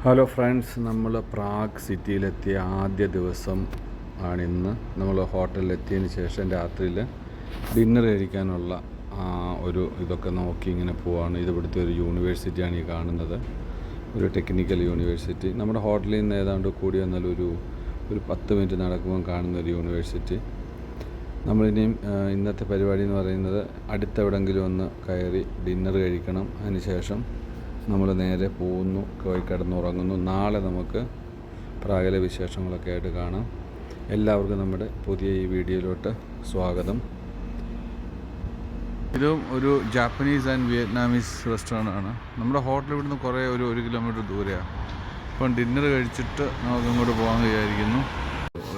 Hello friends, നമ്മൾ Prague സിറ്റിയിലെത്തിയ ആദ്യ ദിവസം ആണിന്ന്. നമ്മൾ ഹോട്ടലിലെത്തിയതിന് ശേഷം രാത്രിയിൽ ഡിന്നർ കഴിക്കാനുള്ള ഇതൊക്കെ നോക്കി ഇങ്ങനെ പോവാണ്. ഇത് ഇവിടുത്തെ ഒരു യൂണിവേഴ്സിറ്റിയാണ് ഈ കാണുന്നത്, ഒരു ടെക്നിക്കൽ യൂണിവേഴ്സിറ്റി. നമ്മുടെ ഹോട്ടലിൽ നിന്ന് ഏതാണ്ട് കൂടി വന്നാൽ ഒരു 10 മിനിറ്റ് നടക്കുമ്പോൾ കാണുന്ന ഒരു യൂണിവേഴ്സിറ്റി. നമ്മളിനിയും ഇന്നത്തെ പരിപാടി എന്ന് പറയുന്നത് അടുത്തെവിടെങ്കിലും ഒന്ന് കയറി ഡിന്നർ കഴിക്കണം. അതിനുശേഷം നമ്മൾ നേരെ പോകുന്നു, പോയി കിടന്നുറങ്ങുന്നു. നാളെ നമുക്ക് പ്രാഗിലെ വിശേഷങ്ങളൊക്കെ ആയിട്ട് കാണാം. എല്ലാവർക്കും നമ്മുടെ പുതിയ ഈ വീഡിയോയിലോട്ട് സ്വാഗതം. ഇതും ഒരു ജാപ്പനീസ് ആൻഡ് വിയറ്റ്നാമീസ് റെസ്റ്റോറൻ്റ് ആണ്. നമ്മുടെ ഹോട്ടൽ ഇവിടുന്ന് കുറേ 1 കിലോമീറ്റർ ദൂരെയാണ്. ഇപ്പം ഡിന്നർ കഴിച്ചിട്ട് നമുക്ക് ഇങ്ങോട്ട് പോകാൻ വിചാരിക്കുന്നു.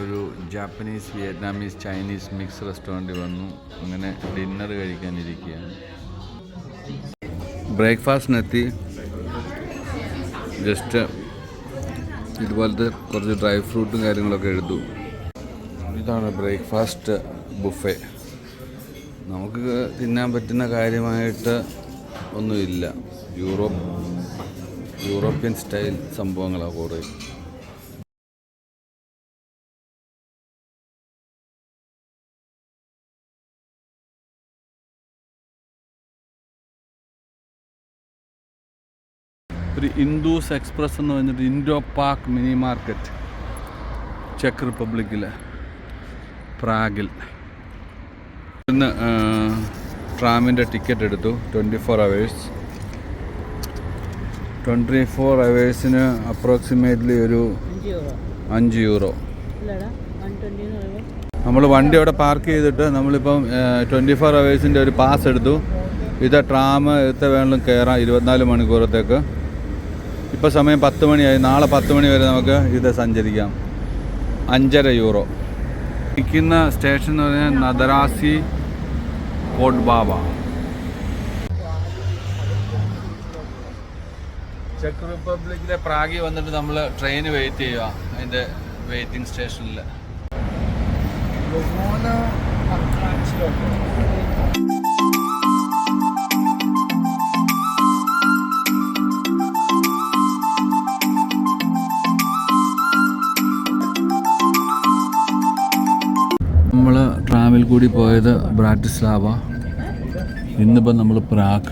ഒരു ജാപ്പനീസ്, വിയറ്റ്നാമീസ്, ചൈനീസ് മിക്സ് റെസ്റ്റോറൻറ്റിൽ വന്നു. അങ്ങനെ ഡിന്നർ കഴിക്കാനിരിക്കുകയാണ്. ബ്രേക്ക്ഫാസ്റ്റിനെത്തി. ജസ്റ്റ് ഇതുപോലത്തെ കുറച്ച് ഡ്രൈ ഫ്രൂട്ടും കാര്യങ്ങളൊക്കെ എടുത്തു. ഇതാണ് ബ്രേക്ക്ഫാസ്റ്റ് ബുഫേ. നമുക്ക് തിന്നാൻ പറ്റുന്ന കാര്യമായിട്ട് ഒന്നുമില്ല. യൂറോപ്യൻ സ്റ്റൈൽ സംഭവങ്ങളാണ് കുറേ. ഒരു ഇൻഡൂസ് എക്സ്പ്രസ് എന്ന് പറഞ്ഞിട്ട് ഇൻഡോ പാർക്ക് മിനി മാർക്കറ്റ്, ചെക്ക് റിപ്പബ്ലിക്കിലെ പ്രാഗിൽ. ഇന്ന് ട്രാമിൻ്റെ ടിക്കറ്റ് എടുത്തു. 24 hours. 24 hours അപ്രോക്സിമേറ്റ്ലി ഒരു €5. നമ്മൾ വണ്ടി അവിടെ പാർക്ക് ചെയ്തിട്ട് നമ്മളിപ്പം 24 hours ഒരു പാസ് എടുത്തു. ഇത് ട്രാം എടുത്ത വേണമെങ്കിലും കയറാം 24 മണിക്കൂറത്തേക്ക്. ഇപ്പോൾ സമയം 10 മണിയായി. നാളെ 10 മണി വരെ നമുക്ക് ഇത് സഞ്ചരിക്കാം. €5. ഇരിക്കുന്ന സ്റ്റേഷൻ എന്ന് പറഞ്ഞാൽ നദരാസി കോട്ട്ബാവ. ചെക്ക് റിപ്പബ്ലിക്കിലെ പ്രാഗിൽ വന്നിട്ട് നമ്മൾ ട്രെയിന് വെയിറ്റ് ചെയ്യുക അതിൻ്റെ വെയിറ്റിംഗ് സ്റ്റേഷനിൽ. നമ്മൾ ട്രാമിൽ കൂടി പോയത് ബ്രാറ്റിസ്ലാവ. ഇന്നിപ്പം നമ്മൾ പ്രാഗ്,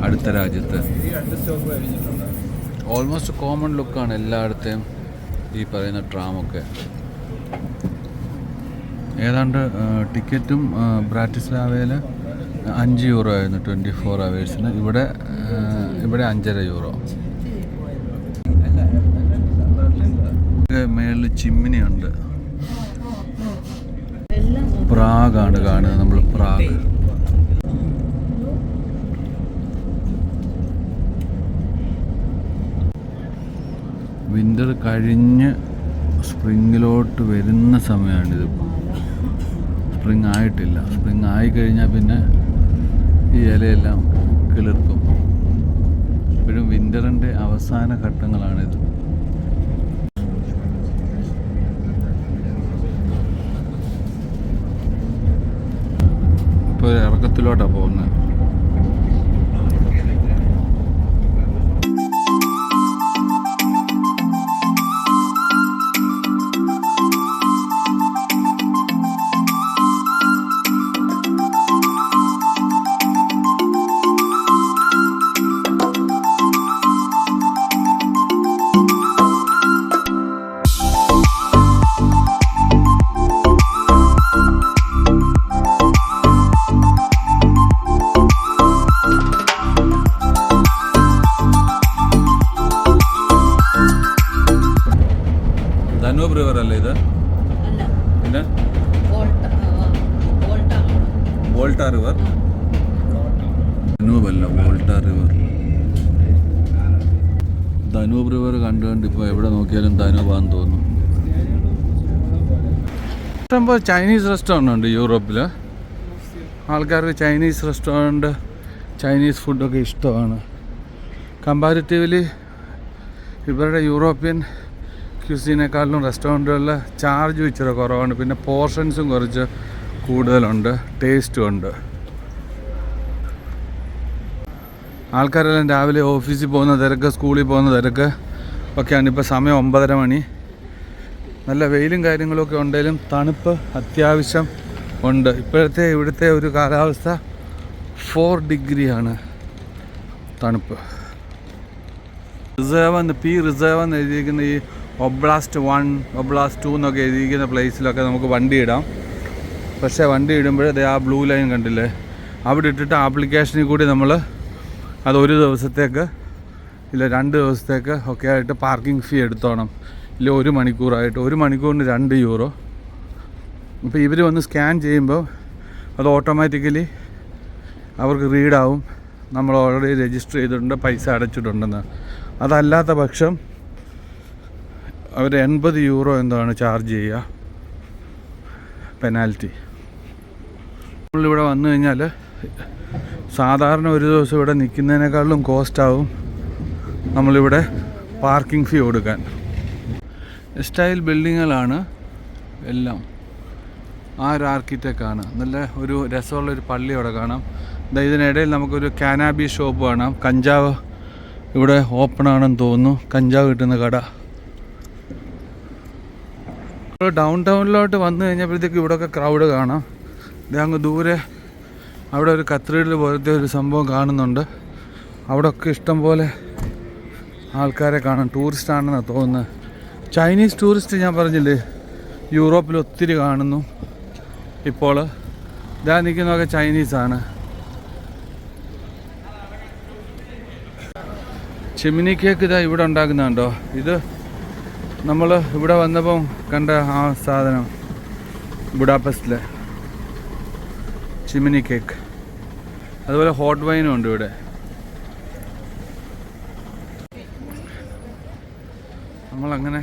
അടുത്ത രാജ്യത്ത്. ഓൾമോസ്റ്റ് കോമൺ ലുക്കാണ് എല്ലായിടത്തെയും ഈ പറയുന്ന ട്രാമൊക്കെ. ഏതാണ്ട് ടിക്കറ്റും ബ്രാറ്റിസ്ലാവയിൽ €5 ആയിരുന്നു 24 hours. ഇവിടെ €5.5. മേളിൽ ചിമ്മിനിയുണ്ട്. പ്രാഗാണ് കാണുന്നത് നമ്മൾ. പ്രാഗ് വിൻ്റർ കഴിഞ്ഞ് സ്പ്രിങ്ങിലോട്ട് വരുന്ന സമയമാണിത്. സ്പ്രിങ് ആയിട്ടില്ല. സ്പ്രിങ് ആയിക്കഴിഞ്ഞാൽ പിന്നെ ഈ ഇലയെല്ലാം കിളിർക്കും. ഇപ്പോഴും വിൻ്ററിൻ്റെ അവസാന ഘട്ടങ്ങളാണിത്. ഇപ്പോൾ ഇറക്കത്തിലോട്ടാണ് പോകുന്നത്. ധനൂബ് റിവർ അല്ലേ ഇത്? പിന്നെ വോൾട്ട റിവർ. ധനൂബ് അല്ല, വോൾട്ട റിവർ. ധനൂബ് റിവർ കണ്ടുകൊണ്ട് ഇപ്പോൾ എവിടെ നോക്കിയാലും ധനൂബാന്ന് തോന്നും. ഇഷ്ടംപോലെ ചൈനീസ് റെസ്റ്റോറൻ്റ് ഉണ്ട് യൂറോപ്പിൽ. ആൾക്കാർക്ക് ചൈനീസ് റെസ്റ്റോറൻറ്റ്, ചൈനീസ് ഫുഡൊക്കെ ഇഷ്ടമാണ്. കമ്പാരിറ്റീവ്ലി ഇവരുടെ യൂറോപ്യൻ ക്യൂസിനേക്കാളിലും റെസ്റ്റോറൻറ്റുകളിൽ ചാർജും ഇച്ചിരി കുറവാണ്. പിന്നെ പോർഷൻസും കുറച്ച് കൂടുതലുണ്ട്, ടേസ്റ്റും ഉണ്ട്. ആൾക്കാരെല്ലാം രാവിലെ ഓഫീസിൽ പോകുന്ന തിരക്ക്, സ്കൂളിൽ പോകുന്ന തിരക്ക് ഒക്കെയാണ്. ഇപ്പോൾ സമയം 9:30 മണി. നല്ല വെയിലും കാര്യങ്ങളൊക്കെ ഉണ്ടെങ്കിലും തണുപ്പ് അത്യാവശ്യം ഉണ്ട്. ഇപ്പോഴത്തെ ഇവിടുത്തെ ഒരു കാലാവസ്ഥ 4 ഡിഗ്രിയാണ് തണുപ്പ്. റിസർവ് പി റിസർവ് എന്ന് എഴുതിയിരിക്കുന്ന ഈ ഒബ്ലാസ്റ്റ് 1, ഒബ്ലാസ്റ്റ് 2 എന്നൊക്കെ എഴുതിയിരിക്കുന്ന പ്ലേസിലൊക്കെ നമുക്ക് വണ്ടി ഇടാം. പക്ഷേ വണ്ടി ഇടുമ്പോൾ ആ ബ്ലൂ ലൈൻ കണ്ടില്ലേ, അവിടെ ഇട്ടിട്ട് ആപ്ലിക്കേഷനിൽ കൂടി നമ്മൾ അത് 1 ദിവസത്തേക്ക് ഇല്ല 2 ദിവസത്തേക്ക് ഒക്കെ ആയിട്ട് പാർക്കിംഗ് ഫീ എടുത്തോണം. ഇല്ല 1 മണിക്കൂറായിട്ട്, 1 മണിക്കൂറിന് 2 യൂറോ. അപ്പോൾ ഇവർ വന്ന് സ്കാൻ ചെയ്യുമ്പോൾ അത് ഓട്ടോമാറ്റിക്കലി അവർക്ക് റീഡാവും നമ്മൾ ഓൾറെഡി രജിസ്റ്റർ ചെയ്തിട്ടുണ്ട്, പൈസ അടച്ചിട്ടുണ്ടെന്ന്. അതല്ലാത്ത പക്ഷം അവർ 80 യൂറോ എന്താണ് ചാർജ് ചെയ്യുക, പെനാൽറ്റി. നമ്മളിവിടെ വന്നു കഴിഞ്ഞാൽ സാധാരണ ഒരു ദിവസം ഇവിടെ നിൽക്കുന്നതിനേക്കാളും കോസ്റ്റാവും നമ്മളിവിടെ പാർക്കിംഗ് ഫീ കൊടുക്കാൻ. സ്റ്റൈൽ ബിൽഡിങ്ങുകളാണ് എല്ലാം. ആ ഒരു ആർക്കിടെക്റ്റാണ്. നല്ല ഒരു രസമുള്ളൊരു പള്ളി അവിടെ കാണാം. ഇതിനിടയിൽ നമുക്കൊരു കാനാബി ഷോപ്പ് കാണാം. കഞ്ചാവ് ഇവിടെ ഓപ്പൺ ആണെന്ന് തോന്നുന്നു, കഞ്ചാവ് കിട്ടുന്ന കട. ഡൗൺ ടൗണിലോട്ട് വന്നു കഴിഞ്ഞപ്പോഴത്തേക്ക് ഇവിടെയൊക്കെ ക്രൗഡ് കാണാം. അങ്ങ് ദൂരെ അവിടെ ഒരു കത്തീഡ്രൽ പോലത്തെ ഒരു സംഭവം കാണുന്നുണ്ട്. അവിടെയൊക്കെ ഇഷ്ടം പോലെ ആൾക്കാരെ കാണാം. ടൂറിസ്റ്റാണെന്നാണ് തോന്നുന്നത്. ചൈനീസ് ടൂറിസ്റ്റ് ഞാൻ പറഞ്ഞില്ലേ, യൂറോപ്പിൽ ഒത്തിരി കാണുന്നു. ഇപ്പോൾ ഇതാ നിൽക്കുന്നതൊക്കെ ചൈനീസാണ്. ചിമ്മിനി കേക്ക് ഇതാ ഇവിടെ ഉണ്ടാക്കുന്നുണ്ടോ. ഇത് നമ്മൾ ഇവിടെ വന്നപ്പം കണ്ട ആ സാധനം, ബുഡാപെസ്റ്റിലെ ചിമ്മിനി കേക്ക്. അതുപോലെ ഹോട്ട് വൈനും ഉണ്ട് ഇവിടെ. നമ്മളങ്ങനെ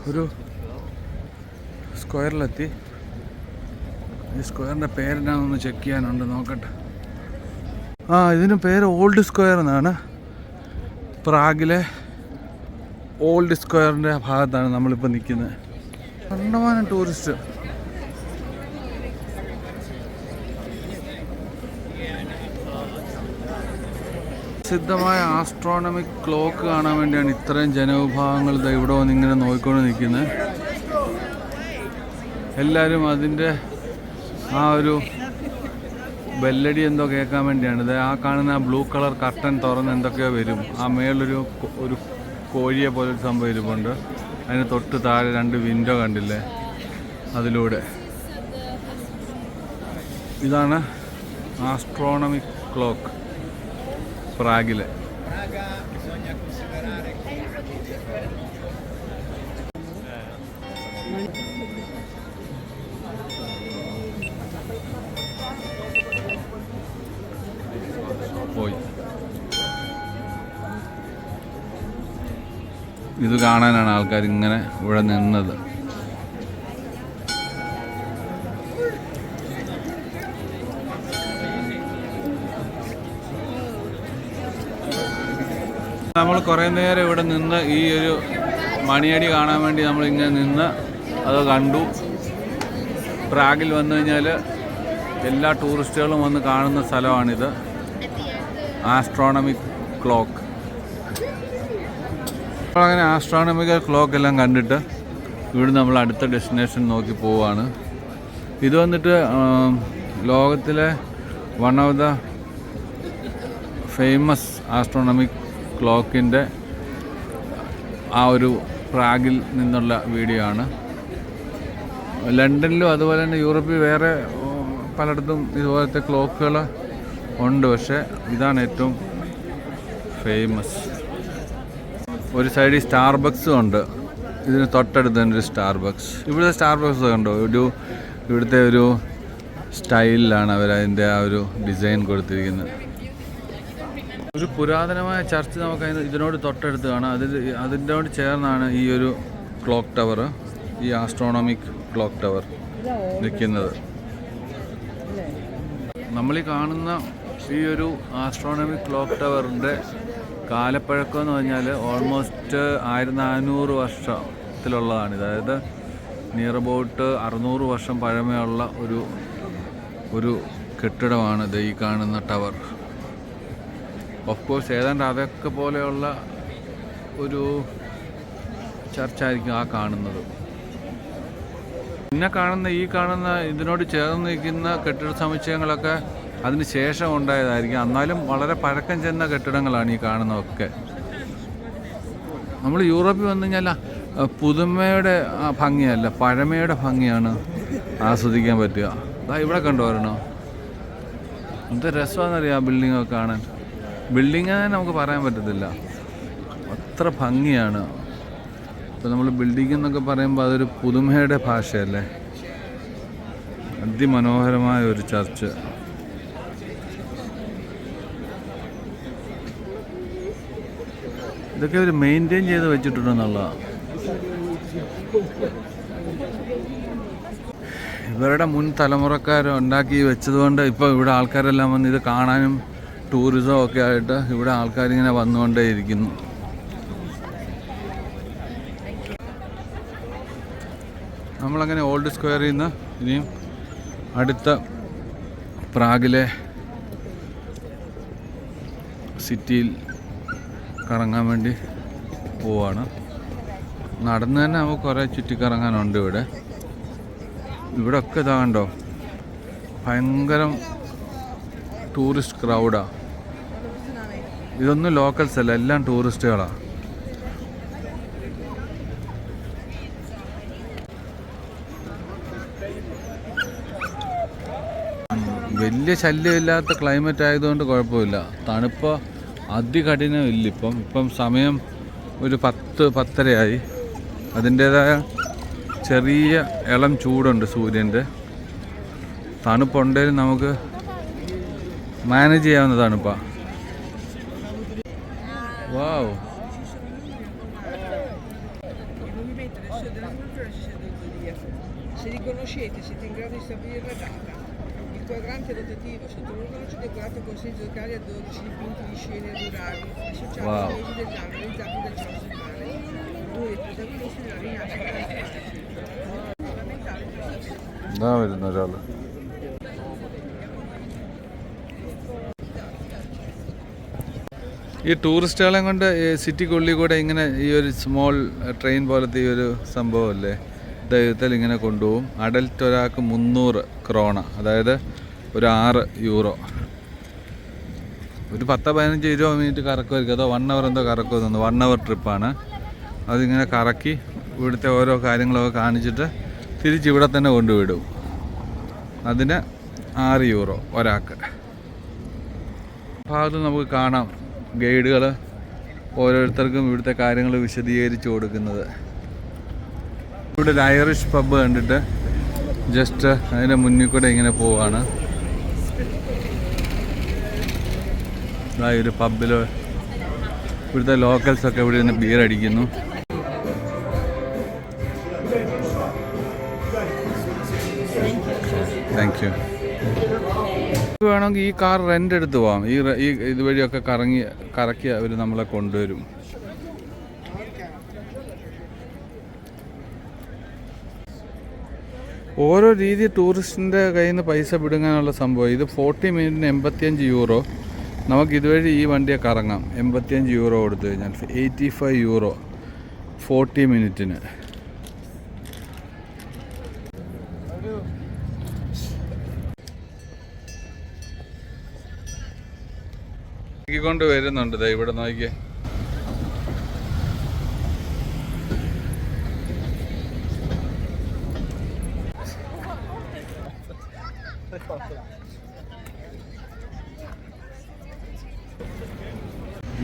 ഒരു സ്ക്വയറിലെത്തി. ഈ സ്ക്വയറിൻ്റെ പേരെന്നാണെന്ന് ചെക്ക് ചെയ്യാനുണ്ട്, നോക്കട്ടെ. ഇതിന് പേര് ഓൾഡ് സ്ക്വയർ എന്നാണ്. പ്രാഗിലെ ഓൾഡ് സ്ക്വയറിൻ്റെ ഭാഗത്താണ് നമ്മളിപ്പോൾ നിൽക്കുന്നത്. കണ്ടമാനം ടൂറിസ്റ്റ്. പ്രസിദ്ധമായ ആസ്ട്രോണമിക് ക്ലോക്ക് കാണാൻ വേണ്ടിയാണ് ഇത്രയും ജനവിഭാഗങ്ങൾ ഇവിടെ വന്ന് ഇങ്ങനെ നോക്കിക്കൊണ്ട് നിൽക്കുന്നത്. എല്ലാവരും അതിൻ്റെ ആ ഒരു ബെല്ലടി എന്തോ കേൾക്കാൻ വേണ്ടിയാണ്. ഇത് ആ കാണുന്ന ആ ബ്ലൂ കളർ കർട്ടൻ തുറന്ന് എന്തൊക്കെയോ വരും. ആ മേളൊരു കോഴിയെ പോലൊരു സംഭവം ഇരിപ്പുണ്ട്. അതിന് തൊട്ട് താഴെ 2 വിൻഡോ കണ്ടില്ലേ, അതിലൂടെ. ഇതാണ് ആസ്ട്രോണമിക് ക്ലോക്ക് പ്രാഗിലെ. പോയി ഇത് കാണാനാണ് ആൾക്കാർ ഇങ്ങനെ ഇവിടെ നിന്നത്. നമ്മൾ കുറേ നേരം ഇവിടെ നിന്ന് ഈ ഒരു മണിയടി കാണാൻ വേണ്ടി നമ്മളിങ്ങനെ നിന്ന് അത് കണ്ടു. പ്രാഗിൽ വന്നു കഴിഞ്ഞാൽ എല്ലാ ടൂറിസ്റ്റുകളും വന്ന് കാണുന്ന സ്ഥലമാണിത്, ആസ്ട്രോണമിക് ക്ലോക്ക്. അപ്പോൾ അങ്ങനെ ആസ്ട്രോണമിക്കൽ ക്ലോക്ക് എല്ലാം കണ്ടിട്ട് ഇവിടെ നമ്മൾ അടുത്ത ഡെസ്റ്റിനേഷൻ നോക്കി പോവുകയാണ്. ഇത് വന്നിട്ട് ലോകത്തിലെ one of the famous astronomic ക്ലോക്കിൻ്റെ ആ ഒരു പ്രാഗിൽ നിന്നുള്ള വീഡിയോ ആണ്. ലണ്ടനിലും അതുപോലെ തന്നെ യൂറോപ്പിൽ വേറെ പലയിടത്തും ഇതുപോലത്തെ ക്ലോക്കുകൾ ഉണ്ട്, പക്ഷേ ഇതാണ് ഏറ്റവും ഫേമസ്. ഒരു സൈഡിൽ സ്റ്റാർബക്സും ഉണ്ട്. ഇതിന് തൊട്ടടുത്ത് തന്നെ ഒരു സ്റ്റാർബക്സ്. ഇവിടുത്തെ സ്റ്റാർബക്സ് കണ്ടോ, ഇവിടുത്തെ ഒരു സ്റ്റൈലിലാണ് അവരതിൻ്റെ ആ ഒരു ഡിസൈൻ കൊടുത്തിരിക്കുന്നത്. ഒരു പുരാതനമായ ചർച്ച് നമുക്ക് ഇതിനോട് തൊട്ടടുത്ത് കാണാം. അതിനോട് ചേർന്നാണ് ഈ ഒരു ക്ലോക്ക് ടവർ, ഈ ആസ്ട്രോണമിക് ക്ലോക്ക് ടവർ നിൽക്കുന്നത്. നമ്മളീ കാണുന്ന ഈ ഒരു ആസ്ട്രോണമിക് ക്ലോക്ക് ടവറിൻ്റെ കാലപ്പഴക്കം എന്ന് പറഞ്ഞാൽ ഓൾമോസ്റ്റ് 1400 വർഷത്തിലുള്ളതാണ്. അതായത് നിയർ അബൌട്ട് 600 വർഷം പഴമയുള്ള ഒരു കെട്ടിടമാണ് ഇത് ഈ കാണുന്ന ടവർ. ഓഫ് കോഴ്സ് ഏതാണ്ട് അതൊക്കെ പോലെയുള്ള ഒരു ചർച്ചായിരിക്കും ആ കാണുന്നത്. പിന്നെ ഈ കാണുന്ന ഇതിനോട് ചേർന്ന് നിൽക്കുന്ന കെട്ടിട സമുച്ചയങ്ങളൊക്കെ അതിന് ശേഷം ഉണ്ടായതായിരിക്കും. എന്നാലും വളരെ പഴക്കം ചെന്ന കെട്ടിടങ്ങളാണ് ഈ കാണുന്നതൊക്കെ. നമ്മൾ യൂറോപ്പിൽ വന്നു കഴിഞ്ഞാൽ പുതുമയുടെ ഭംഗിയല്ല, പഴമയുടെ ഭംഗിയാണ് ആസ്വദിക്കാൻ പറ്റുക. അതാ ഇവിടെ കണ്ടുവരണോ, എന്ത് രസമാണെന്നറിയാം ആ ബിൽഡിങ്ങൊക്കെ കാണാൻ. ബിൽഡിങ് നമുക്ക് പറയാൻ പറ്റത്തില്ല, അത്ര ഭംഗിയാണ്. ഇപ്പോൾ നമ്മൾ ബിൽഡിംഗ് എന്നൊക്കെ പറയുമ്പോൾ അതൊരു പുതുമയുടെ ഭാഷയല്ലേ. അതിമനോഹരമായ ഒരു ചർച്ച്. ഇതൊക്കെ അവർ മെയിൻറ്റെയിൻ ചെയ്ത് വെച്ചിട്ടുണ്ടെന്നുള്ളതാണ്. ഇവരുടെ മുൻ തലമുറക്കാർ ഉണ്ടാക്കി വെച്ചതുകൊണ്ട് ഇപ്പോൾ ഇവിടെ ആൾക്കാരെല്ലാം വന്ന് ഇത് കാണാനും ടൂറിസം ഒക്കെ ആയിട്ട് ഇവിടെ ആൾക്കാരിങ്ങനെ വന്നുകൊണ്ടേയിരിക്കുന്നു. നമ്മളങ്ങനെ ഓൾഡ് സ്ക്വയറിൽ നിന്ന് ഇനിയും അടുത്ത പ്രാഗിലെ സിറ്റിയിൽ കറങ്ങാൻ വേണ്ടി പോവാണ്. നടന്ന് തന്നെ നമുക്ക് കുറേ ചുറ്റിക്കറങ്ങാനുണ്ട് ഇവിടെ. ഇവിടെ ഒക്കെ ഇതാ കണ്ടോ, ഭയങ്കരം ടൂറിസ്റ്റ് ക്രൗഡാണ്. ഇതൊന്നും ലോക്കൽസ് അല്ല, എല്ലാം ടൂറിസ്റ്റുകളാണ്. വലിയ ശല്യമില്ലാത്ത ക്ലൈമറ്റ് ആയതുകൊണ്ട് കുഴപ്പമില്ല. തണുപ്പ് അതികഠിനമില്ല. ഇപ്പം സമയം ഒരു 10-10:30 അതിൻ്റേതായ ചെറിയ ഇളം ചൂടുണ്ട് സൂര്യൻ്റെ. തണുപ്പുണ്ടെങ്കിലും നമുക്ക് മാനേജ് ചെയ്യാവുന്ന തണുപ്പാണ്. വാവ്, Se riconoscete siete in grado di stabilire la data. Il quadrante rotativo sotto l'orologio è decorato con segni locali a 12 dipinti di scene rurali associati ai mesi dell'anno realizzati da Charles Mare, uno dei protagonisti della rinascita del Francia. Fondamentale ഇതാ വരുന്ന ഒരാൾ. ഈ ടൂറിസ്റ്റുകളെ കൊണ്ട് സിറ്റിക്കുള്ളിൽ കൂടെ ഇങ്ങനെ ഈ ഒരു സ്മോൾ ട്രെയിൻ പോലത്തെ ഈ ഒരു സംഭവമല്ലേ ദൈവത്തിൽ ഇങ്ങനെ കൊണ്ടുപോകും. അഡൽട്ട് ഒരാൾക്ക് 300 ക്രോണ, അതായത് ഒരു 6 യൂറോ. ഒരു 10-15-20 മിനിറ്റ് കറക്കുമായിരിക്കും, അതോ 1 അവർ എന്തോ കറക്കുമെന്നു. 1 അവർ ട്രിപ്പാണ്. അതിങ്ങനെ കറക്കി ഇവിടുത്തെ ഓരോ കാര്യങ്ങളൊക്കെ കാണിച്ചിട്ട് തിരിച്ചിവിടെ തന്നെ കൊണ്ടുവിടും. അതിന് 6 യൂറോ ഒരാൾക്ക്. ഭാഗത്ത് നമുക്ക് കാണാം ഗൈഡുകൾ ഓരോരുത്തർക്കും ഇവിടുത്തെ കാര്യങ്ങൾ വിശദീകരിച്ച് കൊടുക്കുന്നത്. ഇവിടെ ഒരു ഐറിഷ് പബ്ബ് കണ്ടിട്ട് ജസ്റ്റ് അതിൻ്റെ മുന്നിൽ കൂടെ ഇങ്ങനെ പോവാണ്. ഒരു പബ്ബിൽ ഇവിടുത്തെ ലോക്കൽസൊക്കെ ഇവിടെ നിന്ന് ബിയർ അടിക്കുന്നു. Thank you. വേണമെങ്കിൽ ഈ കാർ റെൻ്റ് എടുത്ത് പോവാം. ഈ ഇതുവഴിയൊക്കെ കറക്കി അവർ നമ്മളെ കൊണ്ടുവരും. ഓരോ രീതി ടൂറിസ്റ്റിൻ്റെ കയ്യിൽ നിന്ന് പൈസ പിടുങ്ങാനുള്ള സംഭവം. ഇത് 40 മിനിറ്റിന് 85 യൂറോ. നമുക്ക് ഇതുവഴി ഈ വണ്ടിയെ കറങ്ങാം. 85 യൂറോ കൊടുത്തു കഴിഞ്ഞാൽ 85 യൂറോ 40 മിനിറ്റിന്. കൊണ്ട് വരുന്നുണ്ട് ഇവിടെ നോക്കിയേ.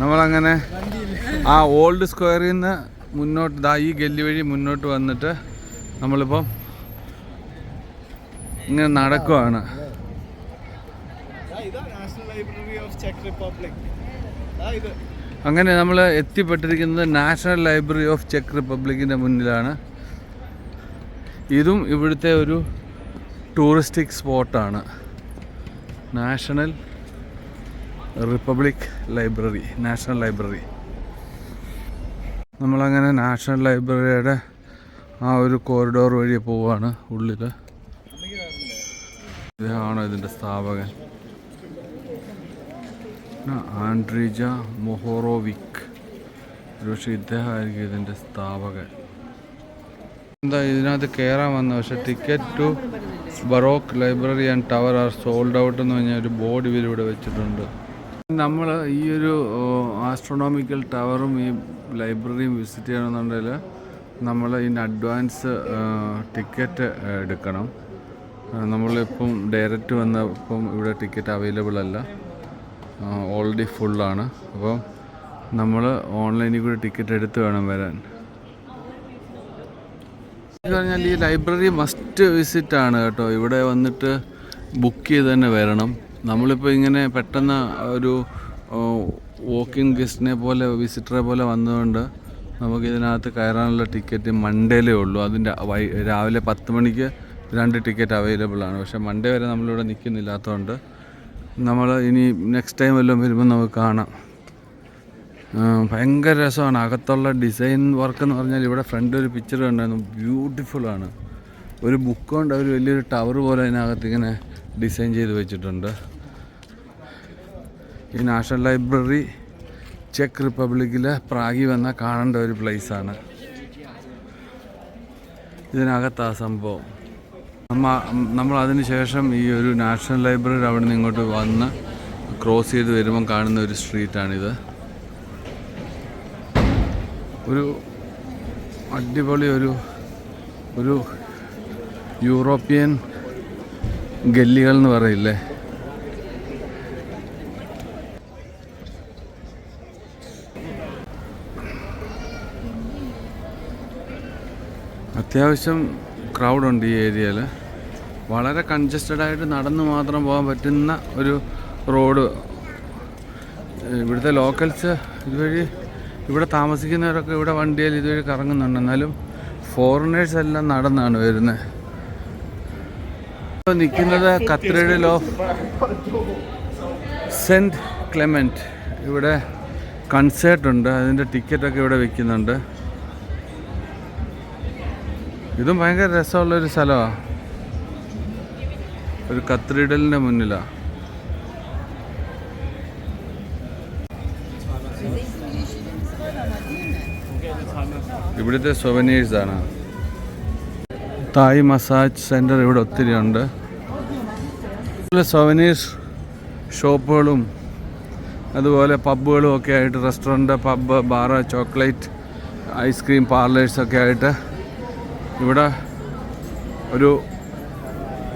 നമ്മളങ്ങനെ ആ ഓൾഡ് സ്ക്വയറിൽ നിന്ന് മുന്നോട്ട് ഈ ഗല്ലി വഴി മുന്നോട്ട് വന്നിട്ട് നമ്മളിപ്പം ഇങ്ങനെ നടക്കുവാണ്. അങ്ങനെ നമ്മൾ എത്തിപ്പെട്ടിരിക്കുന്നത് നാഷണൽ ലൈബ്രറി ഓഫ് ചെക്ക് റിപ്പബ്ലിക്കിൻ്റെ മുന്നിലാണ്. ഇതും ഇവിടുത്തെ ഒരു ടൂറിസ്റ്റിക് സ്പോട്ടാണ്. National republic library, national library. നമ്മളങ്ങനെ നാഷണൽ ലൈബ്രറിയുടെ ആ ഒരു കോറിഡോർ വഴി പോവാണ് ഉള്ളിൽ. ഇതാണോ ഇതിൻ്റെ സ്ഥാപകൻ? ആൻഡ്രീജ മൊഹോറോവിക്. ഒരുപക്ഷെ ഇദ്ദേഹമായിരിക്കും ഇതിൻ്റെ സ്ഥാപകൻ. എന്താ ഇതിനകത്ത് കയറാൻ വന്ന, പക്ഷെ ticket to baroque library and tower are sold out എന്ന് പറഞ്ഞാൽ ഒരു ബോർഡ് ഇവരിവിടെ വെച്ചിട്ടുണ്ട്. നമ്മൾ ഈ ഒരു ആസ്ട്രോണോമിക്കൽ ടവറും ഈ ലൈബ്രറിയും വിസിറ്റ് ചെയ്യണമെന്നുണ്ടെങ്കിൽ നമ്മൾ ഇൻ അഡ്വാൻസ് ടിക്കറ്റ് എടുക്കണം. നമ്മളിപ്പം ഡയറക്റ്റ് വന്നപ്പം ഇവിടെ ടിക്കറ്റ് അവൈലബിൾ അല്ല, ഓൾറെഡി ഫുള്ളാണ്. അപ്പം നമ്മൾ ഓൺലൈനിൽ കൂടി ടിക്കറ്റ് എടുത്ത് വേണം വരാൻ. എന്ന് പറഞ്ഞാൽ ഈ ലൈബ്രറി മസ്റ്റ് വിസിറ്റാണ് കേട്ടോ. ഇവിടെ വന്നിട്ട് ബുക്ക് ചെയ്ത് തന്നെ വരണം. നമ്മളിപ്പോൾ ഇങ്ങനെ പെട്ടെന്ന് ഒരു വോക്കിംഗ് ഗസ്റ്റിനെ പോലെ വിസിറ്ററെ പോലെ വന്നതുകൊണ്ട് നമുക്കിതിനകത്ത് കയറാനുള്ള ടിക്കറ്റ് മൺഡേയിലേ ഉള്ളൂ. അതിൻ്റെ രാവിലെ 10 മണിക്ക് 2 ടിക്കറ്റ് അവൈലബിൾ ആണ്. പക്ഷേ മൺഡേ വരെ നമ്മളിവിടെ നിൽക്കുന്നില്ലാത്തതുകൊണ്ട് നമ്മൾ ഇനി നെക്സ്റ്റ് ടൈം വല്ലതും വരുമ്പോൾ നമുക്ക് കാണാം. ഭയങ്കര രസമാണ്. അകത്തുള്ള ഡിസൈൻ വർക്ക് എന്ന് പറഞ്ഞാൽ ഇവിടെ ഫ്രണ്ട് ഒരു പിക്ചർ കണ്ടായിരുന്നു, ബ്യൂട്ടിഫുള്ളാണ്. ഒരു ബുക്ക് കൊണ്ട് അവർ വലിയൊരു ടവർ പോലെ അതിനകത്ത് ഇങ്ങനെ ഡിസൈൻ ചെയ്ത് വെച്ചിട്ടുണ്ട്. ഈ നാഷണൽ ലൈബ്രറി ചെക്ക് റിപ്പബ്ലിക്കിലെ പ്രാഗിൽ വന്നാൽ കാണേണ്ട ഒരു പ്ലേസാണ്. ഇതിനകത്താ സംഭവം. നമ്മൾ അതിന് ശേഷം ഈ ഒരു നാഷണൽ ലൈബ്രറി അവിടെ നിന്ന് ഇങ്ങോട്ട് വന്ന് ക്രോസ് ചെയ്ത് വരുമ്പം കാണുന്ന ഒരു സ്ട്രീറ്റാണിത്. ഒരു അടിപൊളി ഒരു യൂറോപ്യൻ ഗല്ലികൾ എന്ന് പറയില്ലേ, അത്യാവശ്യം ക്രൗഡുണ്ട് ഈ ഏരിയയിൽ. വളരെ കൺജസ്റ്റഡായിട്ട് നടന്ന് മാത്രം പോകാൻ പറ്റുന്ന ഒരു റോഡ്. ഇവിടുത്തെ ലോക്കൽസ് ഇതുവഴി, ഇവിടെ താമസിക്കുന്നവരൊക്കെ ഇവിടെ വണ്ടിയിൽ ഇതുവഴി കറങ്ങുന്നുണ്ട്. എന്നാലും ഫോറിനേഴ്സ് എല്ലാം നടന്നാണ് വരുന്നത്. ഇപ്പോൾ നിൽക്കുന്നത് കത്തീഡ്രൽ ഓഫ് സെൻറ്റ് ക്ലെമൻറ്റ്. ഇവിടെ കൺസേർട്ടുണ്ട്, അതിൻ്റെ ടിക്കറ്റൊക്കെ ഇവിടെ വിൽക്കുന്നുണ്ട്. ഇതും ഭയങ്കര രസമുള്ളൊരു സ്ഥലമാണ്. ഒരു കത്തീഡ്രലിൻ്റെ മുന്നിലാണ്. ഇവിടുത്തെ സൊവനീഴ്സാണ്. തായ് മസാജ് സെൻറ്റർ ഇവിടെ ഒത്തിരി ഉണ്ട്. സൊവനീഴ്സ് ഷോപ്പുകളും അതുപോലെ പബ്ബുകളും ഒക്കെ ആയിട്ട്, restaurant, pub, bar, chocolate, ice cream പാർലേഴ്സൊക്കെ ആയിട്ട് ഇവിടെ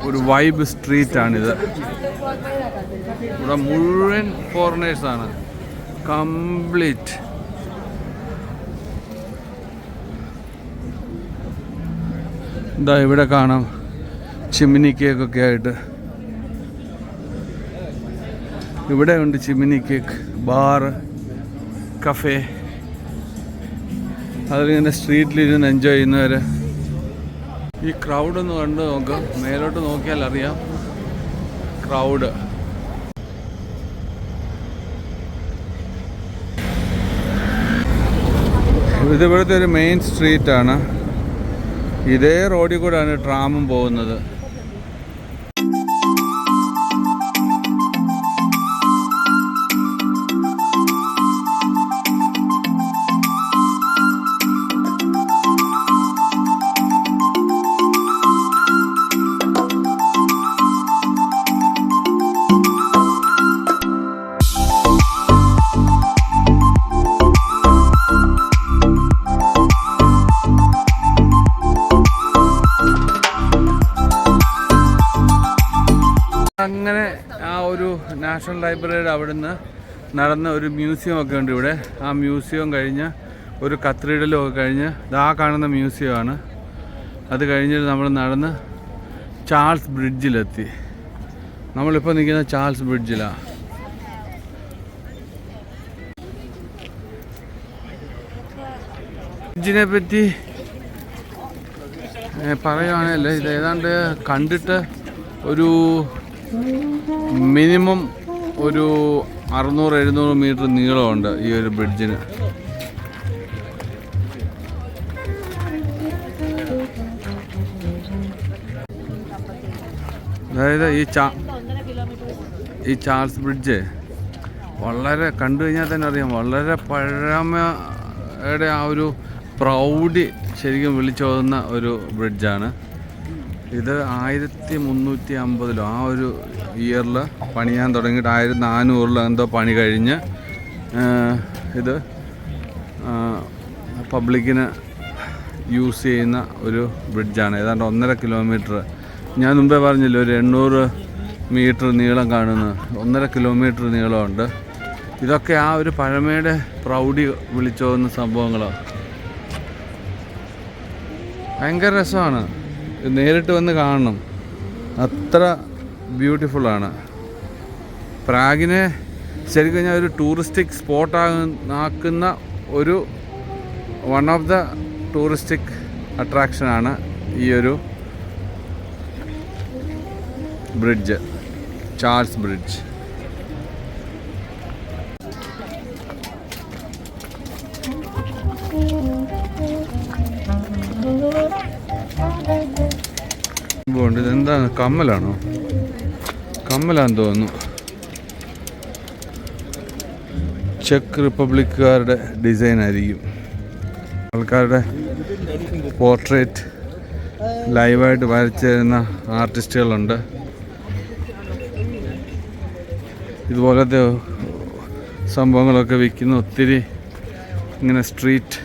ഒരു വൈബ് സ്ട്രീറ്റാണിത്. ഇവിടെ മുഴുവൻ ഫോറിനേഴ്സാണ്, കംപ്ലീറ്റ്. ഇതാ ഇവിടെ കാണാം ചിമ്മിനി കേക്കൊക്കെ ആയിട്ട്. ഇവിടെ ഉണ്ട് ചിമ്മിനി കേക്ക്, ബാർ, കഫേ. അതിലിങ്ങനെ സ്ട്രീറ്റിലിരുന്ന് എൻജോയ് ചെയ്യുന്നവർ. ഈ ക്രൗഡൊന്ന് കണ്ട് നോക്ക്, മേലോട്ട് നോക്കിയാൽ അറിയാം ക്രൗഡ്. ഇതിവിടുത്തെ ഒരു മെയിൻ സ്ട്രീറ്റാണ്. ഇതേ റോഡിൽ കൂടെയാണ് ട്രാമും പോകുന്നത്. അങ്ങനെ ആ ഒരു നാഷണൽ ലൈബ്രറിയുടെ അവിടുന്ന് നടന്ന ഒരു മ്യൂസിയം ഒക്കെ ഉണ്ട് ഇവിടെ. ആ മ്യൂസിയം കഴിഞ്ഞ് ഒരു കത്തീഡ്രലും ഒക്കെ കഴിഞ്ഞ് ആ കാണുന്ന മ്യൂസിയമാണ്. അത് കഴിഞ്ഞിട്ട് നമ്മൾ നടന്ന് ചാൾസ് ബ്രിഡ്ജിലെത്തി. നമ്മളിപ്പോൾ നിൽക്കുന്ന ചാൾസ് ബ്രിഡ്ജിലാണ്. ബ്രിഡ്ജിനെ പറ്റി പറയുവാണെങ്കിൽ ഇത് ഏതാണ്ട് കണ്ടിട്ട് ഒരു മിനിമം ഒരു 600-700 മീറ്റർ നീളമുണ്ട് ഈ ഒരു ബ്രിഡ്ജിന്. അതായത് ഈ ചാൾസ് ബ്രിഡ്ജ് വളരെ കണ്ടു കഴിഞ്ഞാൽ തന്നെ അറിയാം, വളരെ പഴമയുടെ ആ ഒരു പ്രൗഢി ശരിക്കും വിളിച്ചോതുന്ന ഒരു ബ്രിഡ്ജാണ് ഇത്. 1350 ആ ഒരു ഇയറിൽ പണിയാൻ തുടങ്ങിയിട്ട് 1400 എന്തോ പണി കഴിഞ്ഞ് ഇത് പബ്ലിക്കിന് യൂസ് ചെയ്യുന്ന ഒരു ബ്രിഡ്ജാണ്. ഏതാണ്ട് 1.5 കിലോമീറ്റർ, ഞാൻ മുമ്പേ പറഞ്ഞില്ല ഒരു 800 മീറ്റർ നീളം കാണുന്നു, 1.5 കിലോമീറ്റർ നീളമുണ്ട്. ഇതൊക്കെ ആ ഒരു പഴമയുടെ പ്രൗഢി വിളിച്ചോതുന്ന സംഭവങ്ങളാണ്. ഭയങ്കര രസമാണ്, നേരിട്ട് വന്ന് കാണണം, അത്ര ബ്യൂട്ടിഫുള്ളാണ്. പ്രാഗിനെ ശരിക്കും കഴിഞ്ഞാൽ ഒരു ടൂറിസ്റ്റിക് സ്പോട്ടാക്കുന്ന ഒരു വൺ ഓഫ് ദ ടൂറിസ്റ്റിക് അട്രാക്ഷനാണ് ഈ ഒരു ബ്രിഡ്ജ്, ചാൾസ് ബ്രിഡ്ജ്. ഇതെന്താണ്, കമ്മലാണോ? കമ്മലാന്ന് തോന്നുന്നു. ചെക്ക് റിപ്പബ്ലിക്കുകാരുടെ ഡിസൈൻ ആയിരിക്കും. ആൾക്കാരുടെ പോർട്രേറ്റ് ലൈവായിട്ട് വരച്ചു തരുന്ന ആർട്ടിസ്റ്റുകളുണ്ട്. ഇതുപോലത്തെ സംഭവങ്ങളൊക്കെ വിൽക്കുന്ന ഒത്തിരി ഇങ്ങനെ സ്ട്രീറ്റ്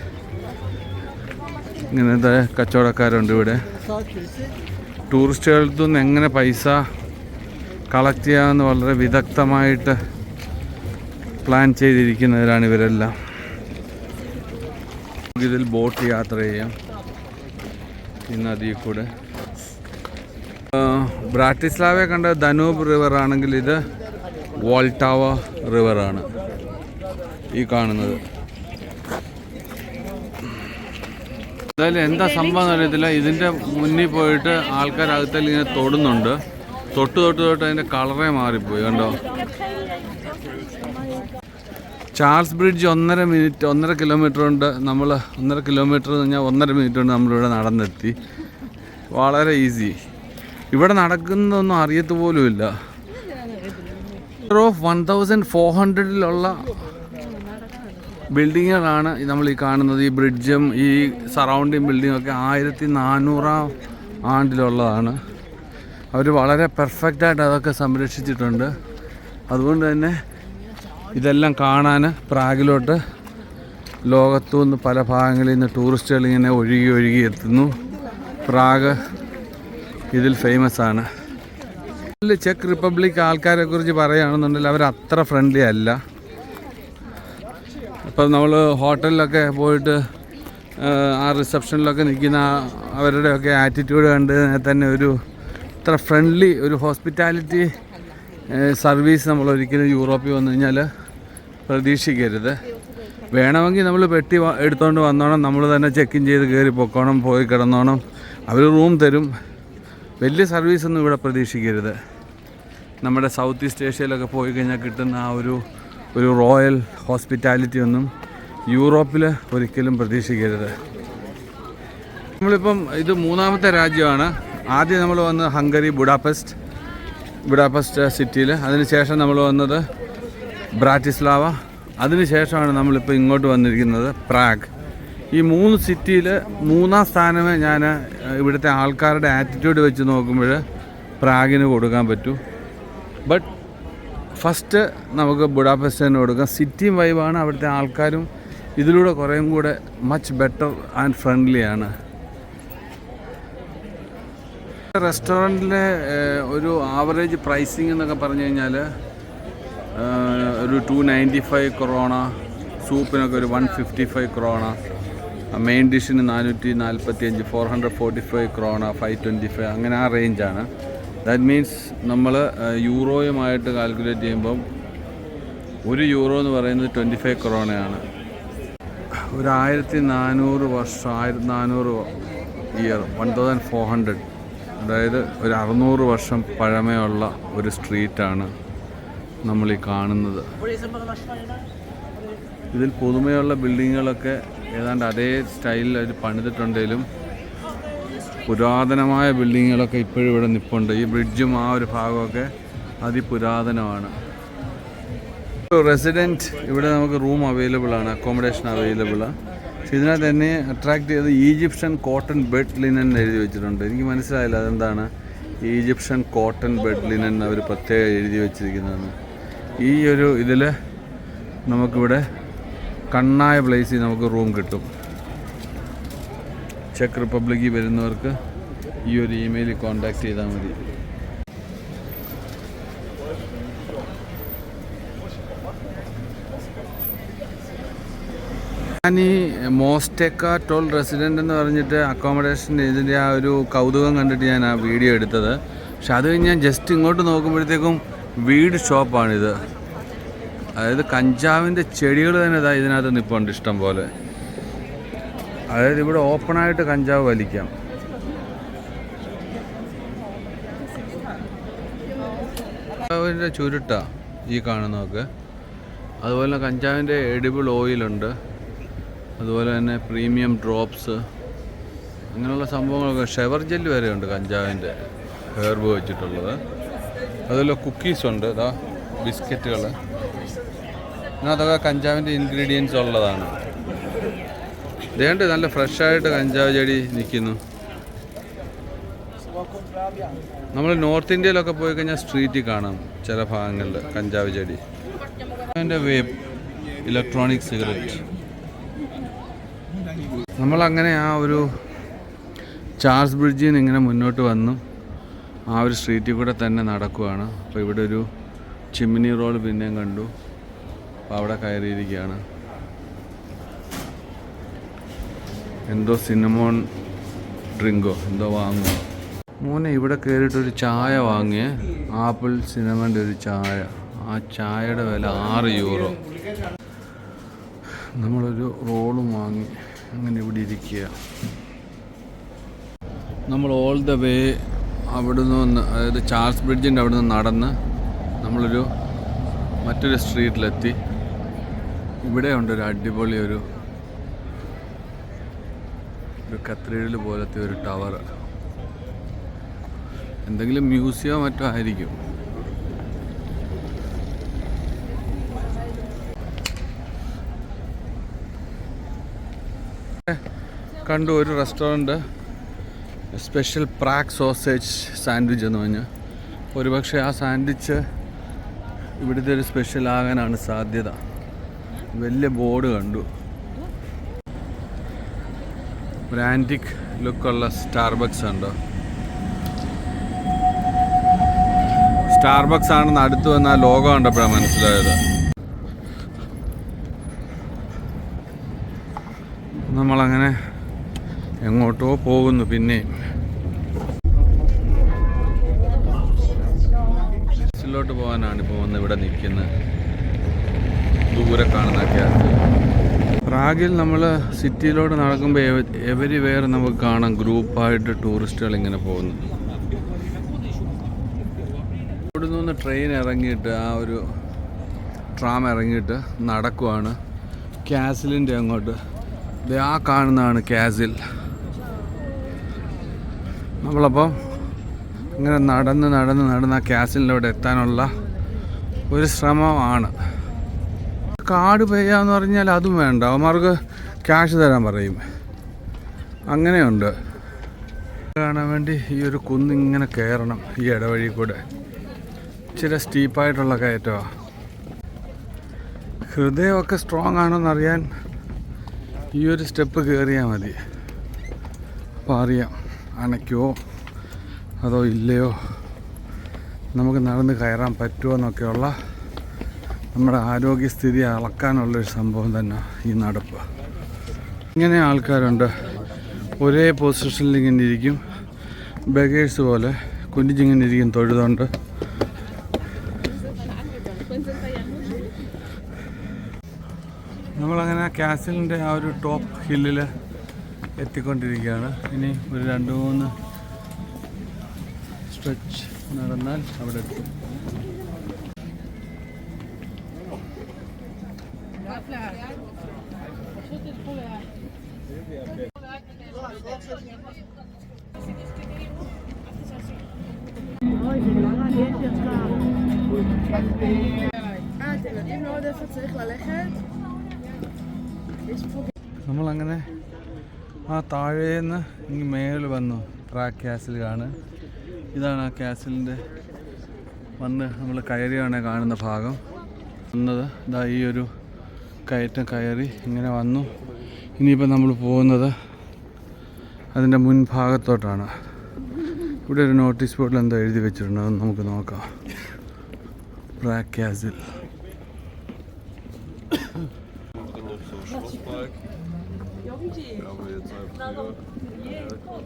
ഇങ്ങനത്തെ കച്ചവടക്കാരുണ്ട് ഇവിടെ. ടൂറിസ്റ്റുകളിൽ നിന്ന് എങ്ങനെ പൈസ കളക്ട് ചെയ്യാമെന്ന് വളരെ വിദഗ്ധമായിട്ട് പ്ലാൻ ചെയ്തിരിക്കുന്നവരാണ് ഇവരെല്ലാം. ഇതിൽ ബോട്ട് യാത്ര ചെയ്യാം ഈ നദിയിൽ കൂടെ. ബ്രാറ്റിസ്ലാവയെ കണ്ട ദനൂബ് റിവർ ആണെങ്കിൽ ഇത് വോൾട്ടാവ റിവറാണ് ഈ കാണുന്നത്. എന്തായാലും എന്താ സംഭവം അറിയത്തില്ല, ഇതിൻ്റെ മുന്നിൽ പോയിട്ട് ആൾക്കാർ അകത്തേൽ ഇങ്ങനെ തൊടുന്നുണ്ട്. തൊട്ട് അതിൻ്റെ കളറേ മാറിപ്പോയി, കണ്ടോ. ചാൾസ് ബ്രിഡ്ജ് 1.5 കിലോമീറ്റർ ഉണ്ട്. നമ്മൾ 1.5 കിലോമീറ്റർ എന്ന് പറഞ്ഞാൽ 1.5 മിനിറ്റ് കൊണ്ട് നമ്മളിവിടെ നടന്നെത്തി. വളരെ ഈസി. ഇവിടെ നടക്കുന്നതൊന്നും അറിയത്തുപോലുമില്ല. ഓഫ് 1400 ബിൽഡിങ്ങുകളാണ് നമ്മൾ ഈ കാണുന്നത്. ഈ ബ്രിഡ്ജും ഈ സറൗണ്ടിങ് ബിൽഡിങ്ങൊക്കെ 1400 ആണ്ടിലുള്ളതാണ്. അവർ വളരെ പെർഫെക്റ്റായിട്ട് അതൊക്കെ സംരക്ഷിച്ചിട്ടുണ്ട്. അതുകൊണ്ട് തന്നെ ഇതെല്ലാം കാണാൻ പ്രാഗിലോട്ട് ലോകത്തു നിന്ന് പല ഭാഗങ്ങളിൽ നിന്ന് ടൂറിസ്റ്റുകൾ ഇങ്ങനെ ഒഴുകി എത്തുന്നു. പ്രാഗ് ഇതിൽ ഫേമസ് ആണ്. ചെക്ക് റിപ്പബ്ലിക് ആൾക്കാരെ കുറിച്ച് പറയുകയാണെന്നുണ്ടെങ്കിൽ അവർ അത്ര ഫ്രണ്ട്ലി അല്ല. ഇപ്പം നമ്മൾ ഹോട്ടലിലൊക്കെ പോയിട്ട് ആ റിസപ്ഷനിലൊക്കെ നിൽക്കുന്ന അവരുടെയൊക്കെ ആറ്റിറ്റ്യൂഡ് കണ്ട് തന്നെ ഒരു അത്ര ഫ്രണ്ട്ലി ഒരു ഹോസ്പിറ്റാലിറ്റി സർവീസ് നമ്മൾ ഒരിക്കലും യൂറോപ്പിൽ വന്നു കഴിഞ്ഞാൽ പ്രതീക്ഷിക്കരുത്. വേണമെങ്കിൽ നമ്മൾ പെട്ടി എടുത്തുകൊണ്ട് വന്നോണം, നമ്മൾ തന്നെ ചെക്ക് ഇൻ ചെയ്ത് കയറി പൊക്കോണം, പോയി കിടന്നോണം, അവർ റൂം തരും. വലിയ സർവീസൊന്നും ഇവിടെ പ്രതീക്ഷിക്കരുത്. നമ്മുടെ സൗത്ത് ഈസ്റ്റ് ഏഷ്യയിലൊക്കെ പോയി കഴിഞ്ഞാൽ കിട്ടുന്ന ആ ഒരു റോയൽ ഹോസ്പിറ്റാലിറ്റി ഒന്നും യൂറോപ്പിൽ ഒരിക്കലും പ്രതീക്ഷിക്കരുത്. നമ്മളിപ്പം ഇത് 3ാമത്തെ രാജ്യമാണ്. ആദ്യം നമ്മൾ വന്നത് ഹംഗറി, ബുഡാപെസ്റ്റ് സിറ്റിയിൽ. അതിനുശേഷം നമ്മൾ വന്നത് ബ്രാറ്റിസ്ലാവ. അതിനുശേഷമാണ് നമ്മളിപ്പോൾ ഇങ്ങോട്ട് വന്നിരിക്കുന്നത് പ്രാഗ്. ഈ 3 സിറ്റിയിൽ 3ാം സ്ഥാനമേ ഞാൻ ഇവിടുത്തെ ആൾക്കാരുടെ ആറ്റിറ്റ്യൂഡ് വെച്ച് നോക്കുമ്പോൾ പ്രാഗിന് കൊടുക്കാൻ പറ്റൂ. ബട്ട് ഫസ്റ്റ് നമുക്ക് ബുഡാപെസ്റ്റിന് കൊടുക്കാം. സിറ്റിയും വൈബാണ്, അവിടുത്തെ ആൾക്കാരും ഇതിലൂടെ കുറേയും കൂടെ മച്ച് ബെറ്റർ ആൻഡ് ഫ്രണ്ട്ലിയാണ്. റെസ്റ്റോറൻറ്റിലെ ഒരു ആവറേജ് പ്രൈസിങ് എന്നൊക്കെ പറഞ്ഞു കഴിഞ്ഞാൽ ഒരു 295 കൊറോണ, സൂപ്പിനൊക്കെ ഒരു 155 കൊറോണ, മെയിൻ ഡിഷിന് 445, 445 കൊറോണ, 525 അങ്ങനെ ആ റേഞ്ചാണ്. ദാറ്റ് മീൻസ് നമ്മൾ യൂറോയുമായിട്ട് കാൽക്കുലേറ്റ് ചെയ്യുമ്പം €1 എന്ന് പറയുന്നത് 25 കൊറോണയാണ്. ഒരു 1400 വർഷം, 1400 ഇയർ, 1400, അതായത് ഒരു 600 വർഷം പഴമയുള്ള ഒരു സ്ട്രീറ്റാണ് നമ്മൾ ഈ കാണുന്നത്. ഇതിൽ പുതുമയുള്ള ബിൽഡിങ്ങുകളൊക്കെ ഏതാണ്ട് അതേ സ്റ്റൈലിൽ അത് പണിതിട്ടുണ്ടെങ്കിലും പുരാതനമായ ബിൽഡിങ്ങുകളൊക്കെ ഇപ്പോഴും ഇവിടെ നിൽപ്പുണ്ട്. ഈ ബ്രിഡ്ജും ആ ഒരു ഭാഗമൊക്കെ അതിപുരാതനമാണ്. റെസിഡൻറ്റ് ഇവിടെ നമുക്ക് റൂം അവൈലബിൾ ആണ്, അക്കോമഡേഷൻ അവൈലബിൾ ആണ്. പക്ഷെ ഇതിനകത്ത് എന്നെ അട്രാക്ട് ചെയ്ത് ഈജിപ്ഷ്യൻ കോട്ടൺ ബെഡ് ലിനൻ എഴുതി വെച്ചിട്ടുണ്ട്. എനിക്ക് മനസ്സിലായില്ല അതെന്താണ് ഈജിപ്ഷ്യൻ കോട്ടൺ ബെഡ് ലിനൻ അവർ പ്രത്യേകം എഴുതി വെച്ചിരിക്കുന്നതെന്ന്. ഈ ഒരു ഇതിൽ നമുക്കിവിടെ കണ്ണായ പ്ലേസിൽ നമുക്ക് റൂം കിട്ടും. ചെക്ക് റിപ്പബ്ലിക്കിൽ വരുന്നവർക്ക് ഈ ഒരു ഇമെയിലിൽ കോൺടാക്ട് ചെയ്താൽ മതി. ഞാൻ ഈ മോസ്റ്റെക്ക ടോൾ റെസിഡൻ്റ് എന്ന് പറഞ്ഞിട്ട് അക്കോമഡേഷൻ ഇതിൻ്റെ ആ ഒരു കൗതുകം കണ്ടിട്ട് ഞാൻ ആ വീഡിയോ എടുത്തത്. പക്ഷെ അത് കഴിഞ്ഞ് ഞാൻ ജസ്റ്റ് ഇങ്ങോട്ട് നോക്കുമ്പോഴത്തേക്കും വീട് ഷോപ്പാണിത്. അതായത് കഞ്ചാവിൻ്റെ ചെടികൾ തന്നെ ഇതാ ഇതിനകത്ത് നിൽപ്പുണ്ട് ഇഷ്ടം പോലെ. അതായത് ഇവിടെ ഓപ്പണായിട്ട് കഞ്ചാവ് വലിക്കാം. കഞ്ചാവിൻ്റെ ചുരുട്ട ഈ കാണുന്നതൊക്കെ. അതുപോലെ കഞ്ചാവിൻ്റെ എഡിബിൾ ഓയിലുണ്ട്. അതുപോലെ തന്നെ പ്രീമിയം ഡ്രോപ്സ്, അങ്ങനെയുള്ള സംഭവങ്ങളൊക്കെ. ഷെവർ ജെല്ല് വരെ ഉണ്ട് കഞ്ചാവിൻ്റെ ഹെർബ് വെച്ചിട്ടുള്ളത്. അതുപോലെ കുക്കീസുണ്ട്, ഇതാ ബിസ്ക്കറ്റുകൾ. അതൊക്കെ കഞ്ചാവിൻ്റെ ഇൻഗ്രീഡിയൻസ് ഉള്ളതാണ്. ഇതേണ്ട് നല്ല ഫ്രഷായിട്ട് കഞ്ചാവ് ചെടി നിൽക്കുന്നു. നമ്മൾ നോർത്ത് ഇന്ത്യയിലൊക്കെ പോയി കഴിഞ്ഞാൽ സ്ട്രീറ്റിൽ കാണാം ചില ഭാഗങ്ങളിൽ കഞ്ചാവ് ചെടി. അതിൻ്റെ വേപ്പ് ഇലക്ട്രോണിക് സിഗരറ്റ്. നമ്മളങ്ങനെ ആ ഒരു ചാൾസ് ബ്രിഡ്ജിൽ നിന്ന് ഇങ്ങനെ മുന്നോട്ട് വന്നു ആ ഒരു സ്ട്രീറ്റിൽ കൂടെ തന്നെ നടക്കുവാണ്. അപ്പോൾ ഇവിടെ ഒരു ചിമ്മിനി റോഡ് പിന്നെയും കണ്ടു. അപ്പോൾ അവിടെ കയറിയിരിക്കുകയാണ്. എന്തോ സിനമോൺ ഡ്രിങ്കോ എന്തോ വാങ്ങുക. മോനെ ഇവിടെ കയറിയിട്ടൊരു ചായ വാങ്ങിയേ, ആപ്പിൾ സിനമൻ്റെ ഒരു ചായ. ആ ചായയുടെ വില €6. നമ്മളൊരു റോളും വാങ്ങി. അങ്ങനെ ഇവിടെ ഇരിക്കുക. നമ്മൾ ഓൾ ദ വേ അവിടെ നിന്ന്, അതായത് ചാൾസ് ബ്രിഡ്ജിൻ്റെ അവിടെ നിന്ന് നടന്ന് നമ്മളൊരു മറ്റൊരു സ്ട്രീറ്റിലെത്തി. ഇവിടെ ഉണ്ടൊരു അടിപൊളി ഒരു കത്തീഡ്രൽ പോലത്തെ ഒരു ടവർ. എന്തെങ്കിലും മ്യൂസിയമോ മറ്റോ ആയിരിക്കും. കണ്ടു ഒരു restaurant, special Prague sausage sandwich എന്ന് പറഞ്ഞാൽ. ഒരുപക്ഷെ ആ സാൻഡ്വിച്ച് ഇവിടുത്തെ ഒരു സ്പെഷ്യൽ ആകാനാണ് സാധ്യത. വലിയ ബോർഡ് കണ്ടു. ഒരു ആൻറ്റിക് ലുക്കുള്ള സ്റ്റാർബക്സ് ഉണ്ടോ? സ്റ്റാർബക്സ് ആണെന്ന് അടുത്ത് വന്ന ആ ലോഗോ കണ്ടപ്പോഴാണ് മനസ്സിലായത്. നമ്മളങ്ങനെ എങ്ങോട്ടോ പോകുന്നു. പിന്നെയും ിലോട്ട് പോകാനാണ് ഇപ്പോൾ വന്ന് ഇവിടെ നിൽക്കുന്നത്. ദൂരെ കാണുന്നൊക്കെ. പ്രാഗിൽ നമ്മൾ സിറ്റിയിലോട്ട് നടക്കുമ്പോൾ എവരിവെയർ നമുക്ക് കാണാം ഗ്രൂപ്പായിട്ട് ടൂറിസ്റ്റുകൾ ഇങ്ങനെ പോകുന്നു. ഇവിടെ നിന്ന് ട്രെയിൻ ഇറങ്ങിയിട്ട് ആ ഒരു ട്രാം ഇറങ്ങിയിട്ട് നടക്കുവാണ് കാസിലിൻ്റെ അങ്ങോട്ട്. ആ കാണുന്നതാണ് കാസിൽ. നമ്മളപ്പം ഇങ്ങനെ നടന്ന് ആ കാസിലിൻ്റെ അവിടെ എത്താനുള്ള ഒരു ശ്രമമാണ്. കാർഡ് പേ ചെയ്യാന്ന് പറഞ്ഞാൽ അതും വേണ്ട, അവന്മാർക്ക് ക്യാഷ് തരാൻ പറയും. അങ്ങനെയുണ്ട്. കാണാൻ വേണ്ടി ഈ ഒരു കുന്നിങ്ങനെ കയറണം ഈ ഇടവഴി കൂടെ. ഇച്ചിരി സ്റ്റീപ്പായിട്ടുള്ള കയറ്റമാണ്. ഹൃദയമൊക്കെ സ്ട്രോങ് ആണോന്നറിയാൻ ഈ ഒരു സ്റ്റെപ്പ് കയറിയാൽ മതി. അപ്പോൾ അറിയാം അണയ്ക്കുമോ അതോ ഇല്ലയോ, നമുക്ക് നടന്ന് കയറാൻ പറ്റുമോ എന്നൊക്കെയുള്ള നമ്മുടെ ആരോഗ്യസ്ഥിതി അളക്കാനുള്ളൊരു സംഭവം തന്നെ ഈ നടപ്പ്. ഇങ്ങനെ ആൾക്കാരുണ്ട് ഒരേ പൊസിഷനിൽ ഇങ്ങനെ ഇരിക്കും, ബഗേഴ്സ് പോലെ കുനിച്ചിങ്ങനെ ഇരിക്കും തൊഴുതുകൊണ്ട്. നമ്മളങ്ങനെ കാസിലിൻ്റെ ആ ഒരു ടോപ്പ് ഹില്ലിൽ എത്തിക്കൊണ്ടിരിക്കുകയാണ്. ഇനി ഒരു 2-3 സ്ട്രെച്ച് നടന്നാൽ അവിടെ എത്തും. even terug leggen. നമ്മളങ്ങനെ ആ താഴേന്ന് ഇങ്ങ് മേളിൽ വന്നു. പ്രാഗ് കാസിലാണ്. ഇതാണ് ആ കാസിലിൻ്റെ വന്ന് നമ്മൾ കയറിയാണ് കാണുന്ന ഭാഗം. വന്നത് ഇതാ ഈ ഒരു കയറ്റം കയറി ഇങ്ങനെ വന്നു. ഇനിയിപ്പോൾ നമ്മൾ പോകുന്നത് അതിൻ്റെ മുൻഭാഗത്തോട്ടാണ്. ഇവിടെ ഒരു നോട്ടീസ് ബോർഡിൽ എന്തോ എഴുതി വെച്ചിട്ടുണ്ട്, അത് നമുക്ക് നോക്കാം. Prague castle.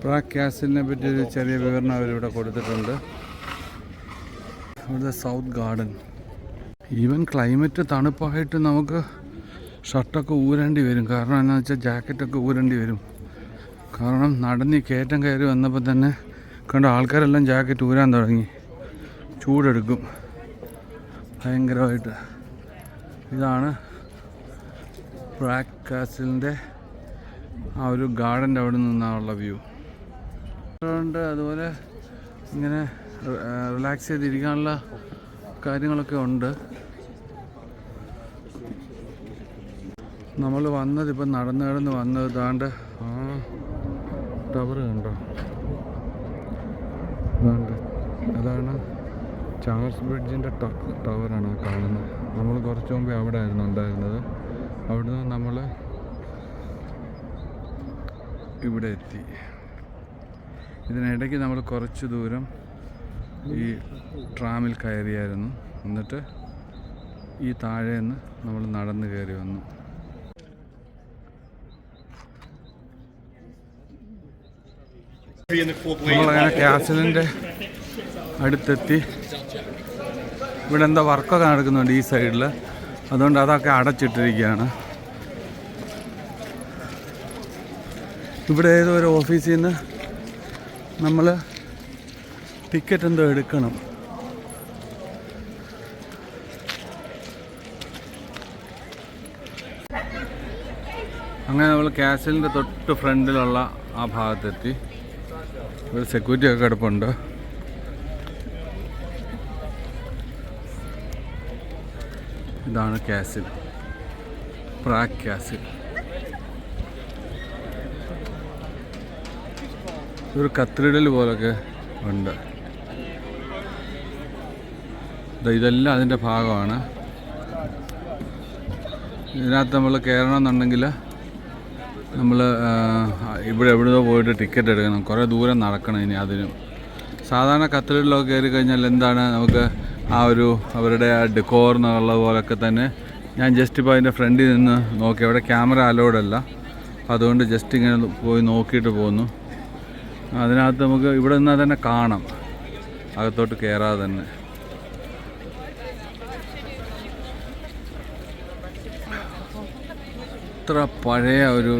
പ്രാഗ് കാസിലിനെ പറ്റി ഒരു ചെറിയ വിവരണം അവരിവിടെ കൊടുത്തിട്ടുണ്ട്. ഇവിടുത്തെ സൗത്ത് ഗാർഡൻ. ഈവൻ ക്ലൈമറ്റ് തണുപ്പായിട്ട് നമുക്ക് ഷർട്ടൊക്കെ ഊരേണ്ടി വരും. കാരണം എന്താണെന്ന് വെച്ചാൽ ജാക്കറ്റൊക്കെ ഊരേണ്ടി വരും. കാരണം നടന്ന് കയറ്റം കയറി വന്നപ്പോൾ തന്നെ കണ്ട ആൾക്കാരെല്ലാം ജാക്കറ്റ് ഊരാൻ തുടങ്ങി. ചൂടെടുക്കും ഭയങ്കരമായിട്ട്. ഇതാണ് പ്രാഗ് കാസിലിൻ്റെ ആ ഒരു ഗാർഡൻ്റെ അവിടെ നിന്നുള്ള വ്യൂ. അതുപോലെ ഇങ്ങനെ റിലാക്സ് ചെയ്തിരിക്കാനുള്ള കാര്യങ്ങളൊക്കെ ഉണ്ട്. നമ്മൾ വന്നത് ഇപ്പം നടന്ന് വന്നത് താണ്ട് ആ ടവർ കണ്ടോ, അതാണ് ചാൾസ് ബ്രിഡ്ജിൻ്റെ ടവറാണ് കാണുന്നത്. നമ്മൾ കുറച്ച് മുമ്പേ അവിടെ ആയിരുന്നു ഉണ്ടായിരുന്നത്. അവിടുന്ന് നമ്മൾ ഇവിടെ എത്തി. ഇതിനിടയ്ക്ക് നമ്മൾ കുറച്ച് ദൂരം ഈ ട്രാമിൽ കയറിയായിരുന്നു. എന്നിട്ട് ഈ താഴേന്ന് നമ്മൾ നടന്ന് കയറി വന്നു. നമ്മളങ്ങനെ കാസിലിൻ്റെ അടുത്തെത്തി. ഇവിടെ എന്താ വർക്കൊക്കെ നടക്കുന്നുണ്ട് ഈ സൈഡിൽ. അതുകൊണ്ട് അതൊക്കെ അടച്ചിട്ടിരിക്കുകയാണ്. ഇവിടെ ഏതോ ഒരു ഓഫീസിൽ നിന്ന് നമ്മൾ ടിക്കറ്റ് എന്തോ എടുക്കണം. അങ്ങനെ നമ്മൾ കാസിലിൻ്റെ തൊട്ട് ഫ്രണ്ടിലുള്ള ആ ഭാഗത്തെത്തി. ഒരു സെക്യൂരിറ്റി ഒക്കെ കിടപ്പുണ്ട്. ഇതാണ് കാസിൽ, പ്രാഗ് കാസിൽ. ഒരു കത്തീഡ്രൽ പോലൊക്കെ ഉണ്ട്. ഇതെല്ലാം അതിൻ്റെ ഭാഗമാണ്. ഇതിനകത്ത് നമ്മൾ കയറണമെന്നുണ്ടെങ്കിൽ നമ്മൾ ഇവിടെ എവിടെയോ പോയിട്ട് ടിക്കറ്റ് എടുക്കണം. കുറേ ദൂരം നടക്കണം ഇനി അതിനും. സാധാരണ കത്തീഡ്രലിലൊക്കെ കയറി കഴിഞ്ഞാൽ എന്താണ് നമുക്ക് ആ ഒരു അവരുടെ ആ ഡെക്കോർ എന്നുള്ള പോലൊക്കെ തന്നെ. ഞാൻ ജസ്റ്റ് ഇപ്പോൾ അതിൻ്റെ ഫ്രണ്ടിൽ നിന്ന് നോക്കി. അവിടെ ക്യാമറ അലൗഡല്ല. അതുകൊണ്ട് ജസ്റ്റ് ഇങ്ങനെ പോയി നോക്കിയിട്ട് പോന്നു. അതിനകത്ത് നമുക്ക് ഇവിടെ നിന്നാൽ തന്നെ കാണാം, അകത്തോട്ട് കയറാതെ തന്നെ. ഇത്ര പഴയ ഒരു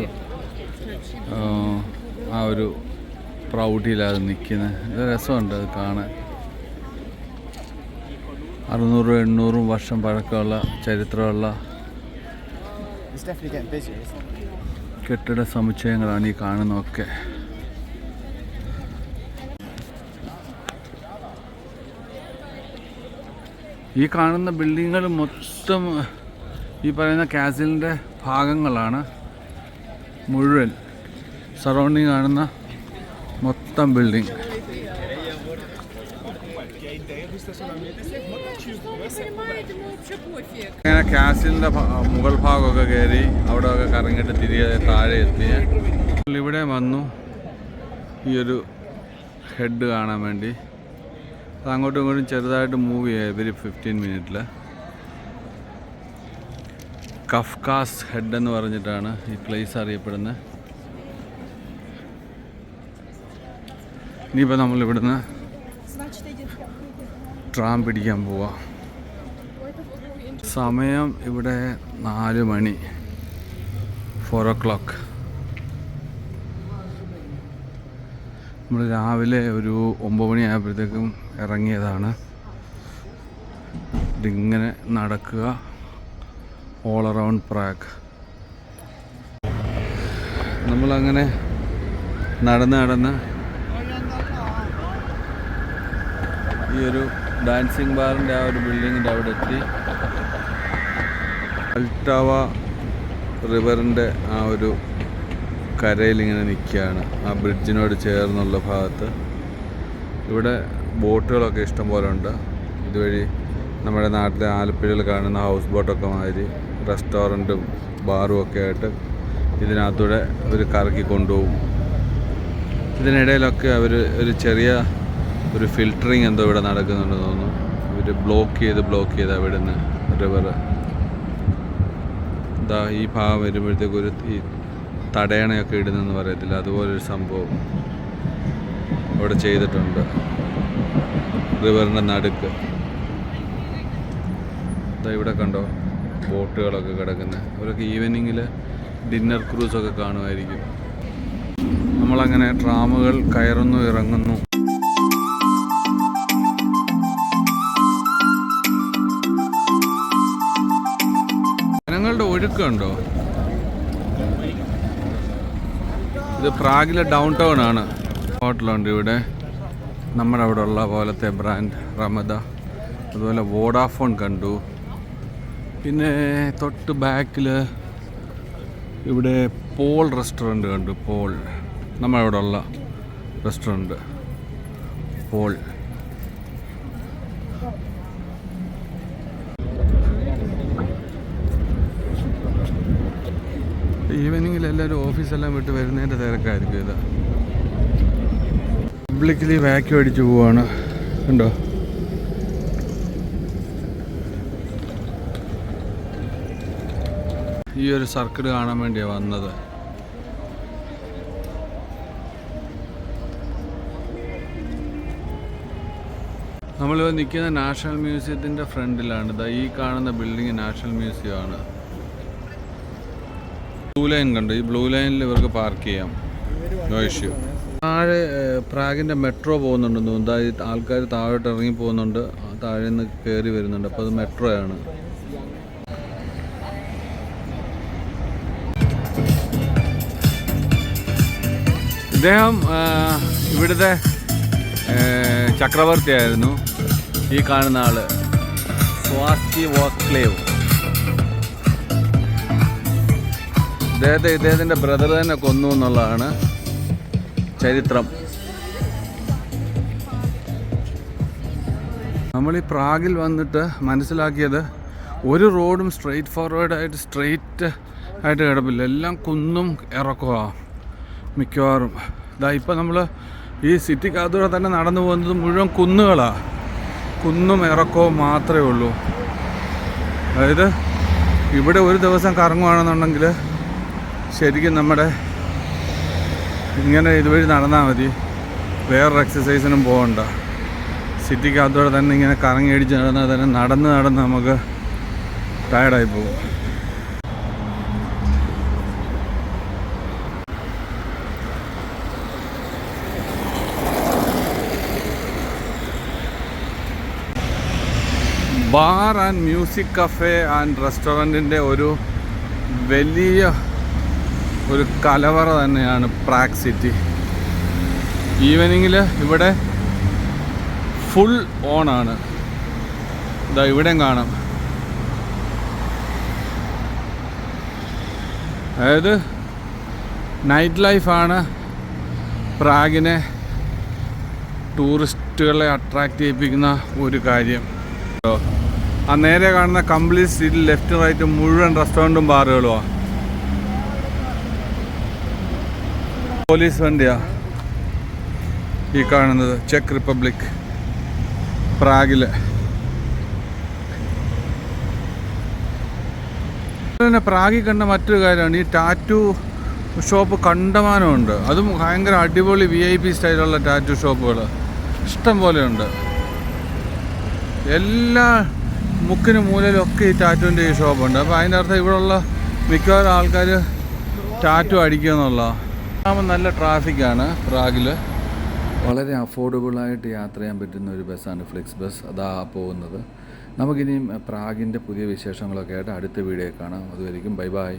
ആ ഒരു പ്രൗഢിയിലാണ് നിൽക്കുന്നത്. ഇത് രസമുണ്ട് അത് കാണാൻ. 600-800 വർഷം പഴക്കമുള്ള ചരിത്രമുള്ള കെട്ടിട സമുച്ചയങ്ങളാണ് ഈ കാണുന്നതൊക്കെ. ഈ കാണുന്ന ബിൽഡിങ്ങുകൾ മൊത്തം ഈ പറയുന്ന കാസിലിൻ്റെ ഭാഗങ്ങളാണ്. മുഴുവൻ സറൗണ്ടിങ് കാണുന്ന മൊത്തം ബിൽഡിങ്. അങ്ങനെ കാസിലിൻ്റെ മുകൾ ഭാഗമൊക്കെ കയറി അവിടെയൊക്കെ കറങ്ങിയിട്ട് തിരികെ താഴെ എത്തി. ഇവിടെ വന്നു ഈ ഒരു ഹെഡ് കാണാൻ വേണ്ടി. അത് അങ്ങോട്ടും ഇങ്ങോട്ടും ചെറുതായിട്ട് മൂവ് ചെയ്യാം എവരി 15 മിനിറ്റിൽ. കഫ്കാസ് ഹെഡ് എന്ന് പറഞ്ഞിട്ടാണ് ഈ പ്ലേസ് അറിയപ്പെടുന്നത്. ഇനിയിപ്പോൾ നമ്മളിവിടുന്ന് ട്രാം പിടിക്കാൻ പോവാം. സമയം ഇവിടെ 4 മണി, 4 o'clock. നമ്മൾ രാവിലെ ഒരു 9 മണിയായപ്പോഴത്തേക്കും ഇറങ്ങിയതാണ്. ഇതിങ്ങനെ നടക്കുക ഓൾ അറൗണ്ട് പ്രാഗ്. നമ്മളങ്ങനെ നടന്ന് ഈ ഒരു ഡാൻസിങ് ബാറിൻ്റെ ആ ഒരു ബിൽഡിങ്ങിൻ്റെ അവിടെ എത്തി. അൾട്ടാവ റിവറിൻ്റെ ആ ഒരു കരയിലിങ്ങനെ നിൽക്കുകയാണ്, ആ ബ്രിഡ്ജിനോട് ചേർന്നുള്ള ഭാഗത്ത്. ഇവിടെ ബോട്ടുകളൊക്കെ ഇഷ്ടം പോലെ ഉണ്ട്. ഇതുവഴി നമ്മുടെ നാട്ടിലെ ആലപ്പുഴയിൽ കാണുന്ന ഹൗസ് ബോട്ടൊക്കെ മാതിരി റെസ്റ്റോറൻറ്റും ബാറും ഒക്കെ ആയിട്ട് ഇതിനകത്തൂടെ അവർ കറക്കി കൊണ്ടുപോകും. ഇതിനിടയിലൊക്കെ അവർ ഒരു ചെറിയ ഒരു ഫിൽറ്ററിങ് എന്തോ ഇവിടെ നടക്കുന്നുണ്ടെന്ന് തോന്നുന്നു. ഇവർ ബ്ലോക്ക് ചെയ്ത് അവിടെ നിന്ന് റിവർ ഇതാ ഈ ഭാഗം വരുമ്പോഴത്തേക്ക് ഒരു ഈ തടയണയൊക്കെ ഇടുന്നെന്ന് പറയത്തില്ല, അതുപോലൊരു സംഭവം അവിടെ ചെയ്തിട്ടുണ്ട് റിവറിൻ്റെ നടുക്ക്. ഇതാ ഇവിടെ കണ്ടോ ബോട്ടുകളൊക്കെ കിടക്കുന്നത്. അവരൊക്കെ ഈവനിങ്ങിൽ ഡിന്നർ ക്രൂസൊക്കെ കാണുമായിരിക്കും. നമ്മളങ്ങനെ ട്രാമുകൾ കയറുന്നു ഇറങ്ങുന്നു. ജനങ്ങളുടെ ഒഴുക്കുണ്ടോ? ഇത് പ്രാഗിലെ ഡൗൺ ടൗൺ ആണ്. ഹോട്ടലുണ്ട് ഇവിടെ നമ്മുടെ അവിടെ ഉള്ള പോലത്തെ ബ്രാൻഡ് റമദ, അതുപോലെ വോഡാഫോൺ കണ്ടു. പിന്നെ തൊട്ട് ബാക്കിൽ ഇവിടെ പോൾ റെസ്റ്റോറൻറ്റ് കണ്ടു. പോൾ നമ്മളവിടെ ഉള്ള റെസ്റ്റോറൻറ്റ് പോൾ. ഈവനിങ്ങിൽ എല്ലാവരും ഓഫീസെല്ലാം വിട്ട് വരുന്നതിൻ്റെ തിരക്കായിരിക്കും. ഇത് പബ്ലിക്കലി വാക്യൂം അടിച്ച് പോവാണ്, കണ്ടോ? ഈ ഒരു സർക്കിൾ കാണാൻ വേണ്ടിയാണ് വന്നത്. നമ്മൾ നിൽക്കുന്ന നാഷണൽ മ്യൂസിയത്തിൻ്റെ ഫ്രണ്ടിലാണ്. ഇതാ ഈ കാണുന്ന ബിൽഡിംഗ് നാഷണൽ മ്യൂസിയമാണ്. ബ്ലൂ ലൈൻ കണ്ടു. ഈ ബ്ലൂ ലൈനിൽ ഇവർക്ക് പാർക്ക് ചെയ്യാം, നോ ഇഷ്യൂ. താഴെ പ്രാഗിൻ്റെ മെട്രോ പോകുന്നുണ്ടെന്ന് തോന്നുന്നു. അതായത് ആൾക്കാർ താഴോട്ട് ഇറങ്ങി പോകുന്നുണ്ട്, താഴെ നിന്ന് കയറി വരുന്നുണ്ട്. അപ്പോൾ അത് മെട്രോ ആണ്. ഇദ്ദേഹം ഇവിടുത്തെ ചക്രവർത്തിയായിരുന്നു, ഈ കാണുന്ന ആള് സ്വാസ്കി വാസ്ക്ലേവ്. ഇദ്ദേഹത്തിൻ്റെ ബ്രദർ തന്നെ കൊന്നു എന്നുള്ളതാണ് ചരിത്രം. നമ്മൾ ഈ പ്രാഗിൽ വന്നിട്ട് മനസ്സിലാക്കിയത് ഒരു റോഡും സ്ട്രെയിറ്റ് ഫോർവേഡ് ആയിട്ട് കിടപ്പില്ല. എല്ലാം കുന്നും ഇറക്കമാണ് മിക്കവാറും. ഇതാ ഇപ്പം നമ്മൾ ഈ സിറ്റിക്കകത്തൂടെ തന്നെ നടന്നു പോകുന്നത് മുഴുവൻ കുന്നുകളാണ്. കുന്നും ഇറക്കവും മാത്രമേ ഉള്ളൂ. അതായത് ഇവിടെ ഒരു ദിവസം കറങ്ങുകയാണെന്നുണ്ടെങ്കിൽ ശരിക്കും നമ്മുടെ ഇങ്ങനെ ഇതുവഴി നടന്നാൽ മതി, വേറൊരു എക്സസൈസിനും പോകണ്ട. സിറ്റിക്കകത്തൂടെ തന്നെ ഇങ്ങനെ കറങ്ങി അടിച്ച് നടന്നാൽ തന്നെ നടന്ന് നമുക്ക് ടയർഡായി പോകും. Bar and music cafe and റെസ്റ്റോറൻറ്റിൻ്റെ ഒരു വലിയ ഒരു കലവറ തന്നെയാണ് പ്രാഗ് സിറ്റി. ഈവനിങ്ങിൽ ഇവിടെ ഫുൾ ഓണാണ്. ഇതാ ഇവിടെയും കാണാം. അതായത് നൈറ്റ് ലൈഫാണ് പ്രാഗിനെ ടൂറിസ്റ്റുകളെ അട്രാക്റ്റ് ചെയ്യിപ്പിക്കുന്ന ഒരു കാര്യം. ആ നേരെ കാണുന്ന കംപ്ലീറ്റ് സ്ട്രീറ്റിൽ ലെഫ്റ്റ് റൈറ്റ് മുഴുവൻ റെസ്റ്റോറൻറ്റും ബാറുകളുമാണ്. പോലീസ് വണ്ടിയാ ഈ കാണുന്നത്, ചെക്ക് റിപ്പബ്ലിക് പ്രാഗില്. പിന്നെ പ്രാഗിൽ കണ്ട മറ്റൊരു കാര്യമാണ് ഈ ടാറ്റു ഷോപ്പ് കണ്ടമാനമുണ്ട്. അതും ഭയങ്കര അടിപൊളി VIP സ്റ്റൈലുള്ള ടാറ്റു ഷോപ്പുകൾ ഇഷ്ടം പോലെയുണ്ട്. എല്ലാ മുക്കിനും മൂലയിലും ഒക്കെ ഈ ടാറ്റുവിൻ്റെ ഈ ഷോപ്പുണ്ട്. അപ്പോൾ അതിൻ്റെ അർത്ഥം ഇവിടെയുള്ള മിക്കവാറും ആൾക്കാർ ടാറ്റു അടിക്കുക എന്നുള്ളതാണ്. നല്ല ട്രാഫിക്കാണ് പ്രാഗിൽ. വളരെ അഫോർഡബിളായിട്ട് യാത്ര ചെയ്യാൻ പറ്റുന്ന ഒരു ബസ്സാണ് ഫ്ലെക്സ് ബസ്. അതാ പോകുന്നത്. നമുക്കിനിയും പ്രാഗിൻ്റെ പുതിയ വിശേഷങ്ങളൊക്കെ ആയിട്ട് അടുത്ത വീഡിയോ കാണാം. അതുവരെയും ബൈ ബൈ.